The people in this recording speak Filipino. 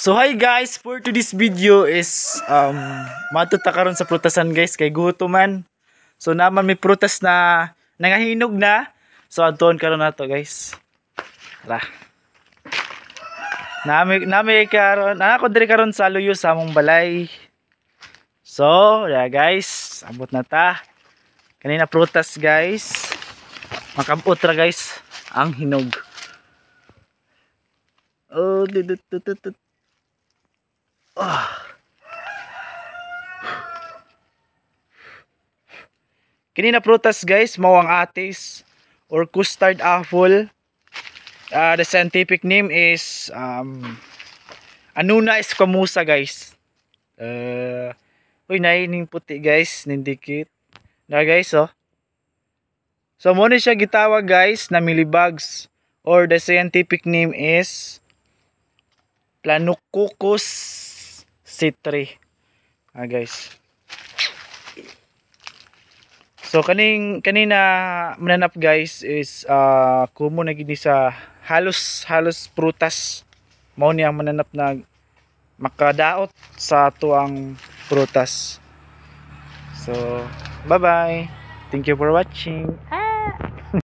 So hi guys, for today's video is matuta karon sa prutasan guys kay guto man. So naman may prutas na nangahinog na. So adton karon nato guys. Tara. Nami karon, ako diri karon sa luyo sa among balay. So, yeah guys, abot na ta. Kanina prutas guys. Makabot ra guys ang hinog. Oh, Kanina prutas guys, mao ang atis or custard apple. The scientific name is Annona escamosa guys. Uy, naining puti guys, nindikit. Na guys, oh. So mo ni siya gitawag guys na millibugs or the scientific name is Planococcus citri. Guys. So kanina mananap guys is common na gini sa halos prutas. Mao ni ang mananap na makadaot sa tuang prutas. So bye bye. Thank you for watching.